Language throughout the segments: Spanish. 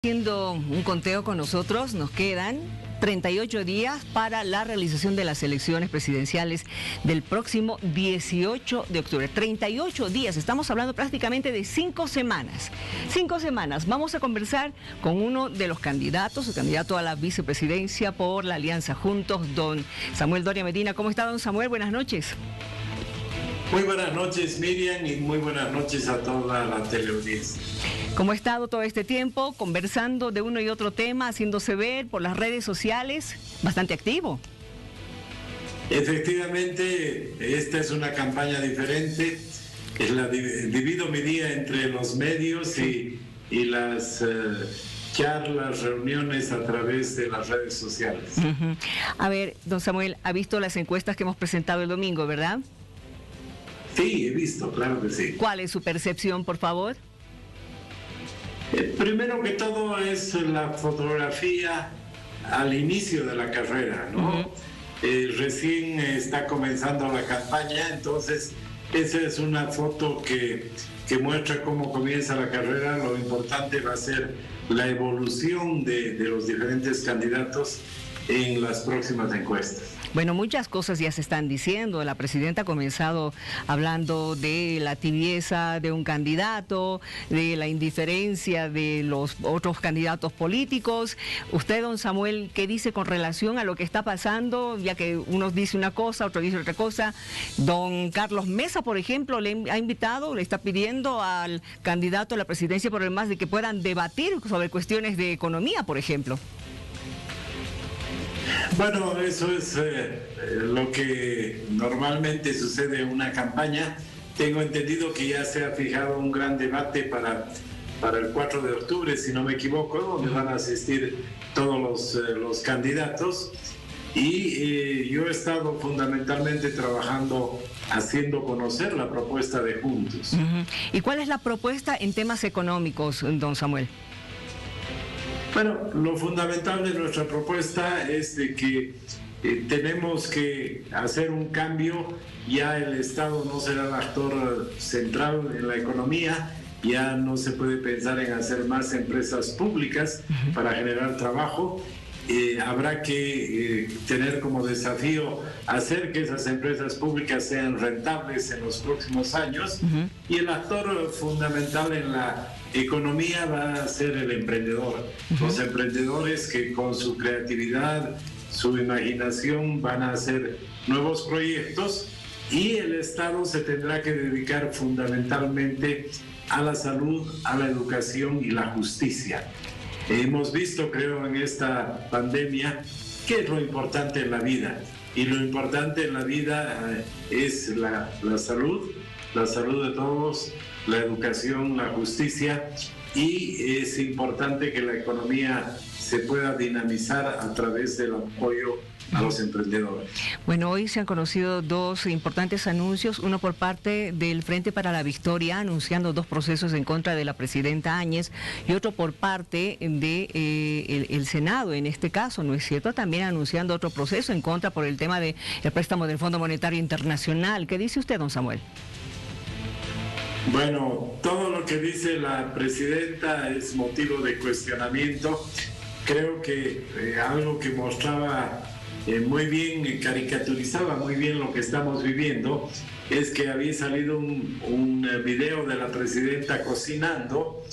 Haciendo un conteo con nosotros, nos quedan 38 días para la realización de las elecciones presidenciales del próximo 18 de octubre. 38 días, estamos hablando prácticamente de 5 semanas. 5 semanas. Vamos a conversar con uno de los candidatos, el candidato a la vicepresidencia por la Alianza Juntos, don Samuel Doria Medina. ¿Cómo está, don Samuel? Buenas noches. Muy buenas noches, Miriam, y muy buenas noches a toda la teleaudiencia. ¿Cómo ha estado todo este tiempo conversando de uno y otro tema, haciéndose ver por las redes sociales? Bastante activo. Efectivamente, esta es una campaña diferente. Divido mi día entre los medios y las charlas, reuniones a través de las redes sociales. A ver, don Samuel, ha visto las encuestas que hemos presentado el domingo, ¿verdad? Sí, he visto, claro que sí. ¿Cuál es su percepción, por favor? Primero que todo es la fotografía al inicio de la carrera, ¿no? Recién está comenzando la campaña, entonces esa es una foto que muestra cómo comienza la carrera. Lo importante va a ser la evolución de los diferentes candidatos en las próximas encuestas. Bueno, muchas cosas ya se están diciendo. La presidenta ha comenzado hablando de la tibieza de un candidato, de la indiferencia de los otros candidatos políticos. Usted, don Samuel, ¿qué dice con relación a lo que está pasando? Ya que uno dice una cosa, otro dice otra cosa. Don Carlos Mesa, por ejemplo, le ha invitado, le está pidiendo al candidato a la presidencia por el MAS de que puedan debatir sobre cuestiones de economía, por ejemplo. Bueno, eso es lo que normalmente sucede en una campaña. Tengo entendido que ya se ha fijado un gran debate para el 4 de octubre, si no me equivoco, donde van a asistir todos los candidatos. Y yo he estado fundamentalmente trabajando, haciendo conocer la propuesta de Juntos. ¿Y cuál es la propuesta en temas económicos, don Samuel? Bueno, lo fundamental de nuestra propuesta es de que tenemos que hacer un cambio. Ya el Estado no será el actor central en la economía, ya no se puede pensar en hacer más empresas públicas para generar trabajo. Habrá que tener como desafío hacer que esas empresas públicas sean rentables en los próximos años, y el actor fundamental en la economía va a ser el emprendedor. Los emprendedores que con su creatividad, su imaginación van a hacer nuevos proyectos, y el Estado se tendrá que dedicar fundamentalmente a la salud, a la educación y la justicia. Hemos visto, creo, en esta pandemia qué es lo importante en la vida. Y lo importante en la vida es la salud de todos, la educación, la justicia, y es importante que la economía se pueda dinamizar a través del apoyo a los emprendedores. Bueno, hoy se han conocido dos importantes anuncios, uno por parte del Frente para la Victoria, anunciando 2 procesos en contra de la presidenta Áñez, y otro por parte de el Senado, en este caso, ¿no es cierto? También anunciando otro proceso en contra por el tema del préstamo del Fondo Monetario Internacional. ¿Qué dice usted, don Samuel? Bueno, todo lo que dice la presidenta es motivo de cuestionamiento. Creo que algo que mostraba muy bien, caricaturizaba muy bien lo que estamos viviendo, es que había salido un video de la presidenta cocinando,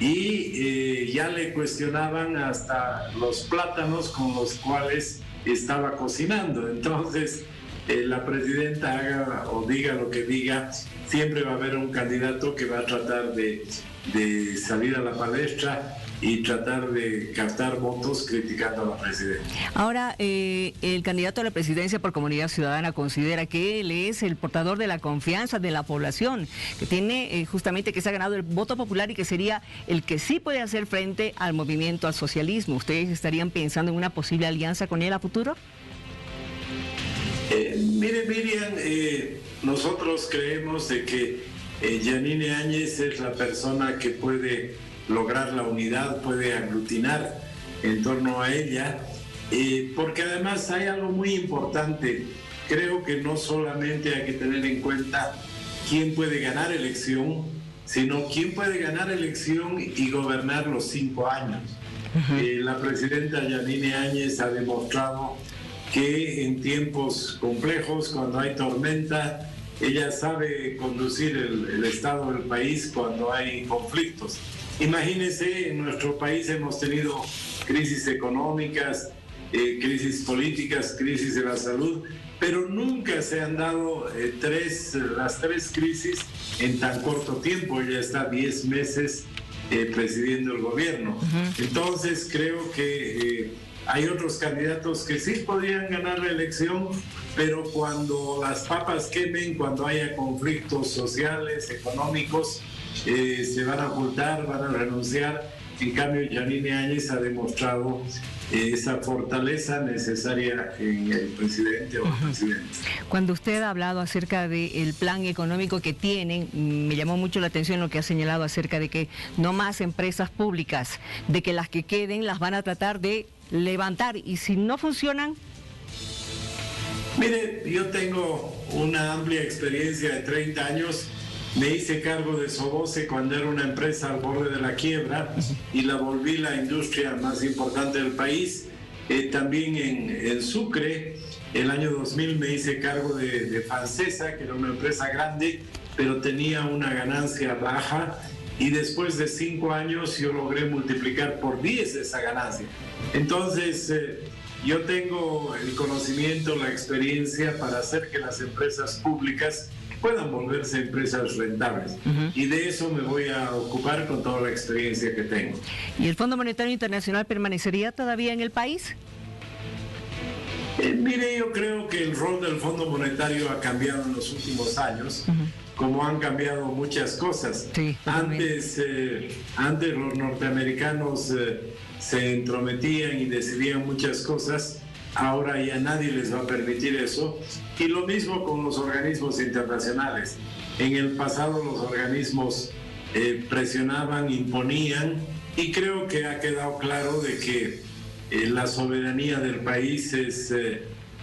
y ya le cuestionaban hasta los plátanos con los cuales estaba cocinando. Entonces, la presidenta haga o diga lo que diga, siempre va a haber un candidato que va a tratar de salir a la palestra y tratar de captar votos criticando a la presidenta. Ahora, el candidato a la presidencia por Comunidad Ciudadana considera que él es el portador de la confianza de la población, que tiene justamente que se ha ganado el voto popular y que sería el que sí puede hacer frente al movimiento al socialismo. ¿Ustedes estarían pensando en una posible alianza con él a futuro? Mire, Miriam, nosotros creemos de que Yanine Áñez es la persona que puede lograr la unidad, puede aglutinar en torno a ella, porque además hay algo muy importante. Creo que no solamente hay que tener en cuenta quién puede ganar elección, sino quién puede ganar elección y gobernar los 5 años. La presidenta Yanine Áñez ha demostrado que en tiempos complejos, cuando hay tormenta, ella sabe conducir el estado del país cuando hay conflictos. Imagínense, en nuestro país hemos tenido crisis económicas, crisis políticas, crisis de la salud, pero nunca se han dado las tres crisis en tan corto tiempo. Ella está 10 meses presidiendo el gobierno. Entonces creo que hay otros candidatos que sí podrían ganar la elección, pero cuando las papas quemen, cuando haya conflictos sociales, económicos, se van a ocultar, van a renunciar. En cambio, Yanine Áñez ha demostrado esa fortaleza necesaria en el presidente o presidente. Cuando usted ha hablado acerca del plan económico que tienen, me llamó mucho la atención lo que ha señalado acerca de que no más empresas públicas, de que las que queden las van a tratar de levantar, y si no funcionan... Mire, yo tengo una amplia experiencia de 30 años. Me hice cargo de Soboce cuando era una empresa al borde de la quiebra y la volví la industria más importante del país. También en Sucre, el año 2000 me hice cargo de Francesa, que era una empresa grande, pero tenía una ganancia baja. Y después de 5 años yo logré multiplicar por 10 esa ganancia. Entonces, yo tengo el conocimiento, la experiencia para hacer que las empresas públicas puedan volverse empresas rentables. Y de eso me voy a ocupar con toda la experiencia que tengo. ¿Y el Fondo Monetario Internacional permanecería todavía en el país? Mire, yo creo que el rol del Fondo Monetario ha cambiado en los últimos años, como han cambiado muchas cosas. Sí, antes los norteamericanos se entrometían y decidían muchas cosas. Ahora ya nadie les va a permitir eso. Y lo mismo con los organismos internacionales. En el pasado los organismos presionaban, imponían, y creo que ha quedado claro de que la soberanía del país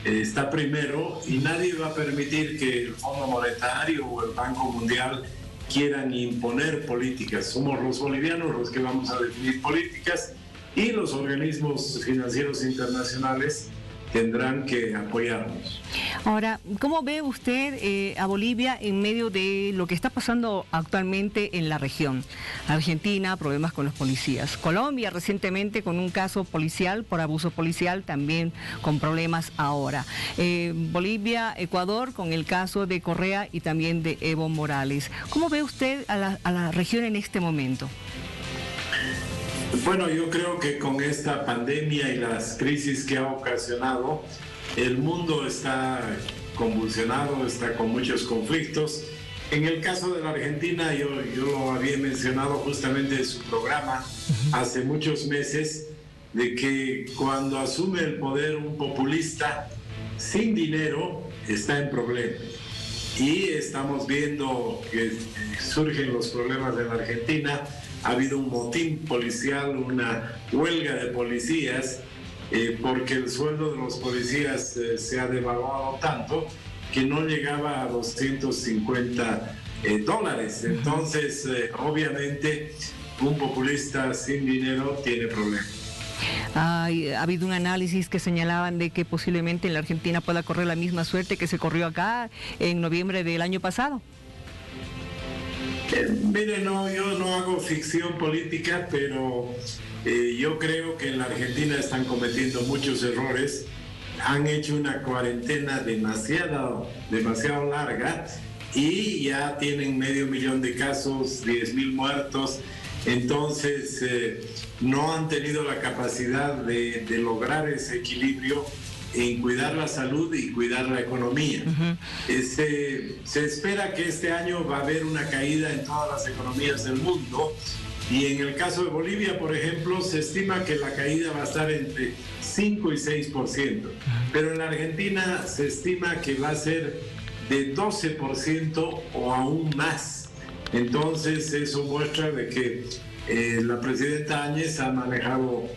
está primero, y nadie va a permitir que el Fondo Monetario o el Banco Mundial quieran imponer políticas. Somos los bolivianos los que vamos a definir políticas, y los organismos financieros internacionales tendrán que apoyarnos. Ahora, ¿cómo ve usted a Bolivia en medio de lo que está pasando actualmente en la región? Argentina, problemas con los policías. Colombia, recientemente con un caso policial, por abuso policial, también con problemas ahora. Bolivia, Ecuador, con el caso de Correa y también de Evo Morales. ¿Cómo ve usted a la región en este momento? Bueno, yo creo que con esta pandemia y las crisis que ha ocasionado, el mundo está convulsionado, está con muchos conflictos. En el caso de la Argentina, yo lo había mencionado justamente en su programa hace muchos meses, de que cuando asume el poder un populista sin dinero, está en problemas. Y estamos viendo que surgen los problemas en la Argentina. Ha habido un motín policial, una huelga de policías, porque el sueldo de los policías se ha devaluado tanto que no llegaba a $250. Entonces, obviamente, un populista sin dinero tiene problemas. Ha habido un análisis que señalaban de que posiblemente en la Argentina pueda correr la misma suerte que se corrió acá en noviembre del año pasado. Mire, yo no hago ficción política, pero yo creo que en la Argentina están cometiendo muchos errores. Han hecho una cuarentena demasiado larga y ya tienen 500,000 de casos, 10,000 muertos. Entonces, no han tenido la capacidad de lograr ese equilibrio en cuidar la salud y cuidar la economía. Se espera que este año va a haber una caída en todas las economías del mundo, y en el caso de Bolivia, por ejemplo, se estima que la caída va a estar entre 5 y 6%, pero en la Argentina se estima que va a ser de 12% o aún más. Entonces eso muestra de que la presidenta Áñez ha manejado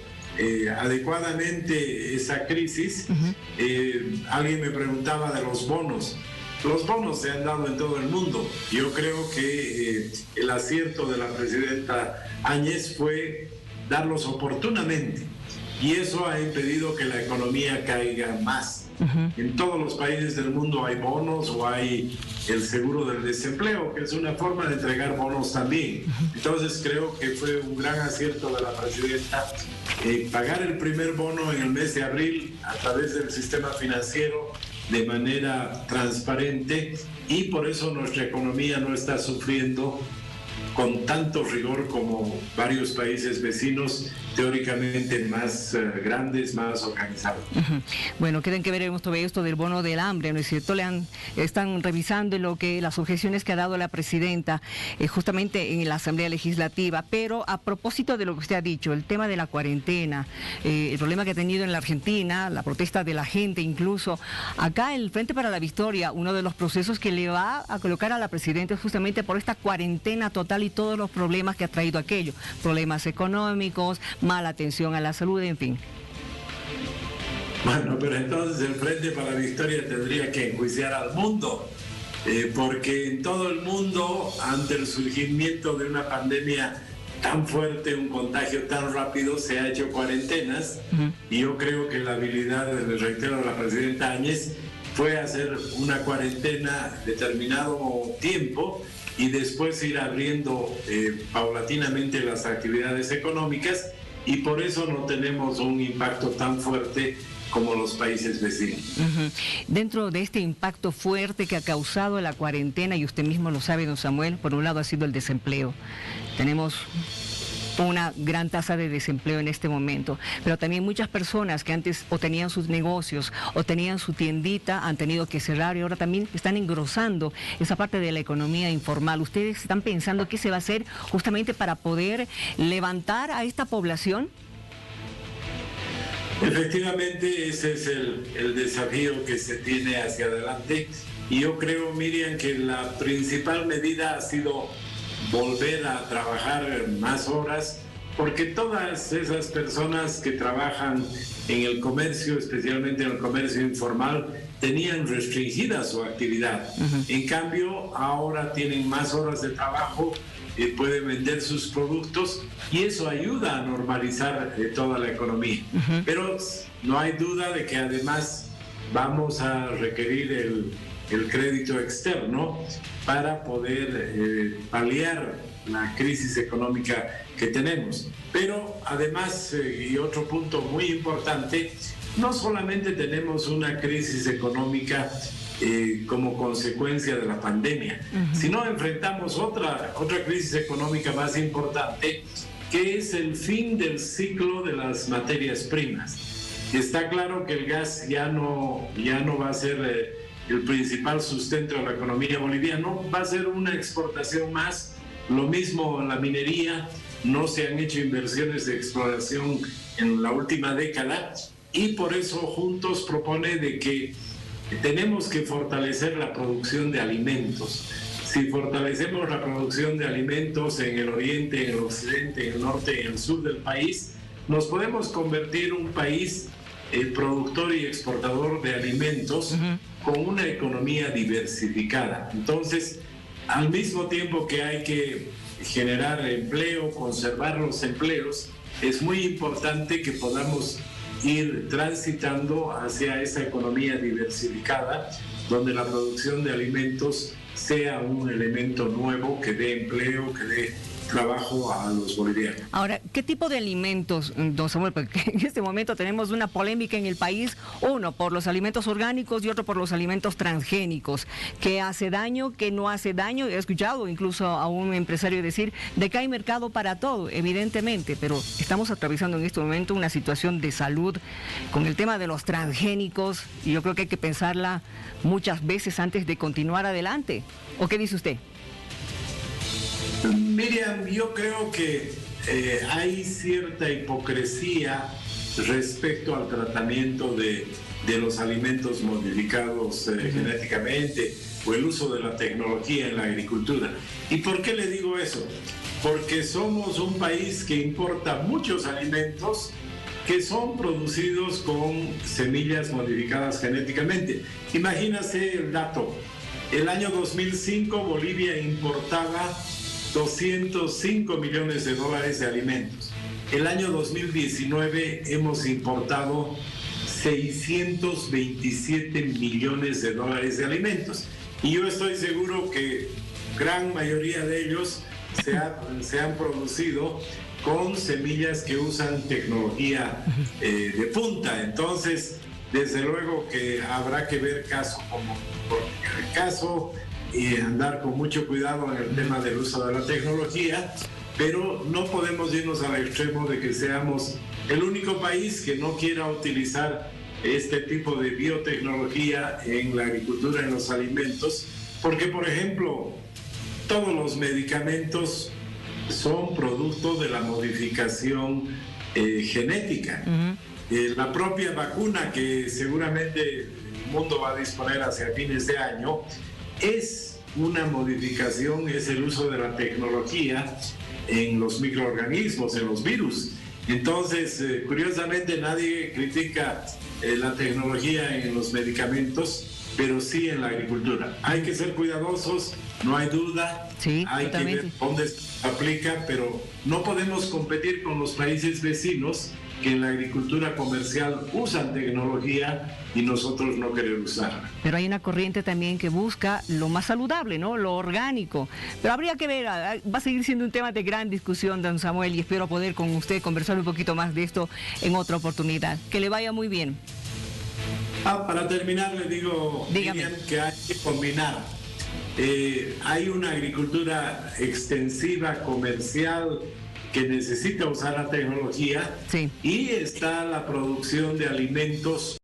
adecuadamente esa crisis. Alguien me preguntaba de los bonos. los bonos se han dado en todo el mundo. Yo creo que el acierto de la presidenta Áñez fue darlos oportunamente y eso ha impedido que la economía caiga más. En todos los países del mundo hay bonos o hay el seguro del desempleo, que es una forma de entregar bonos también. Entonces creo que fue un gran acierto de la presidenta pagar el primer bono en el mes de abril a través del sistema financiero de manera transparente, y por eso nuestra economía no está sufriendo con tanto rigor como varios países vecinos, teóricamente más grandes, más organizados. Bueno, queden que veremos todo esto del bono del hambre, ¿no es cierto? Están revisando las objeciones que ha dado la presidenta justamente en la Asamblea Legislativa, pero a propósito de lo que usted ha dicho, el tema de la cuarentena, el problema que ha tenido en la Argentina, la protesta de la gente incluso, acá el Frente para la Victoria, uno de los procesos que le va a colocar a la presidenta es justamente por esta cuarentena total y todos los problemas que ha traído aquello, problemas económicos, mala atención a la salud, en fin. Bueno, pero entonces el Frente para la Victoria tendría que enjuiciar al mundo, porque en todo el mundo, ante el surgimiento de una pandemia tan fuerte, un contagio tan rápido, se ha hecho cuarentenas, y yo creo que la habilidad, le reitero, de la presidenta Áñez fue hacer una cuarentena determinado tiempo y después ir abriendo paulatinamente las actividades económicas, y por eso no tenemos un impacto tan fuerte como los países vecinos. Dentro de este impacto fuerte que ha causado la cuarentena, y usted mismo lo sabe, don Samuel, por un lado ha sido el desempleo. Tenemos una gran tasa de desempleo en este momento, pero también muchas personas que antes o tenían sus negocios o tenían su tiendita han tenido que cerrar y ahora también están engrosando esa parte de la economía informal. ¿Ustedes están pensando qué se va a hacer justamente para poder levantar a esta población? Efectivamente, ese es el desafío que se tiene hacia adelante, y yo creo, Miriam, que la principal medida ha sido volver a trabajar más horas, porque todas esas personas que trabajan en el comercio, especialmente en el comercio informal, tenían restringida su actividad. En cambio, ahora tienen más horas de trabajo, pueden vender sus productos, y eso ayuda a normalizar toda la economía. Pero no hay duda de que además vamos a requerir el crédito externo para poder paliar la crisis económica que tenemos. Pero además, y otro punto muy importante, no solamente tenemos una crisis económica como consecuencia de la pandemia, sino enfrentamos otra crisis económica más importante, que es el fin del ciclo de las materias primas. Está claro que el gas ya no va a ser el principal sustento de la economía boliviana, va a ser una exportación más. Lo mismo la minería, no se han hecho inversiones de exploración en la última década, y por eso Juntos propone de que tenemos que fortalecer la producción de alimentos. Si fortalecemos la producción de alimentos en el oriente, en el occidente, en el norte y en el sur del país, nos podemos convertir en un país productor y exportador de alimentos con una economía diversificada. Entonces, al mismo tiempo que hay que generar empleo, conservar los empleos, es muy importante que podamos ir transitando hacia esa economía diversificada, donde la producción de alimentos sea un elemento nuevo que dé empleo, que dé trabajo a los bolivianos. Ahora, ¿qué tipo de alimentos, don Samuel? Porque en este momento tenemos una polémica en el país, uno por los alimentos orgánicos y otro por los alimentos transgénicos. ¿Qué hace daño, qué no hace daño? He escuchado incluso a un empresario decir de que hay mercado para todo, evidentemente, pero estamos atravesando en este momento una situación de salud con el tema de los transgénicos, y yo creo que hay que pensarla muchas veces antes de continuar adelante. ¿O qué dice usted? Miriam, yo creo que hay cierta hipocresía respecto al tratamiento de los alimentos modificados genéticamente, o el uso de la tecnología en la agricultura. ¿Y por qué le digo eso? Porque somos un país que importa muchos alimentos que son producidos con semillas modificadas genéticamente. Imagínase el dato. El año 2005 Bolivia importaba 205 millones de dólares de alimentos. El año 2019 hemos importado 627 millones de dólares de alimentos. Y yo estoy seguro que gran mayoría de ellos se han producido con semillas que usan tecnología de punta. Entonces, desde luego que habrá que ver caso por caso y andar con mucho cuidado en el tema del uso de la tecnología, pero no podemos irnos al extremo de que seamos el único país que no quiera utilizar este tipo de biotecnología en la agricultura, en los alimentos, porque, por ejemplo, todos los medicamentos son producto de la modificación genética. La propia vacuna que seguramente el mundo va a disponer hacia fines de año es una modificación, es el uso de la tecnología en los microorganismos, en los virus. Entonces, curiosamente nadie critica la tecnología en los medicamentos, pero sí en la agricultura. Hay que ser cuidadosos, no hay duda, sí, hay totalmente. que ver dónde se aplica, pero no podemos competir con los países vecinos que en la agricultura comercial usan tecnología y nosotros no queremos usarla. Pero hay una corriente también que busca lo más saludable, ¿no? Lo orgánico. Pero habría que ver, va a seguir siendo un tema de gran discusión, don Samuel, y espero poder con usted conversar un poquito más de esto en otra oportunidad. Que le vaya muy bien. Para terminar, le digo, Miriam, que hay que combinar. Hay una agricultura extensiva, comercial, que necesita usar la tecnología, sí, y está la producción de alimentos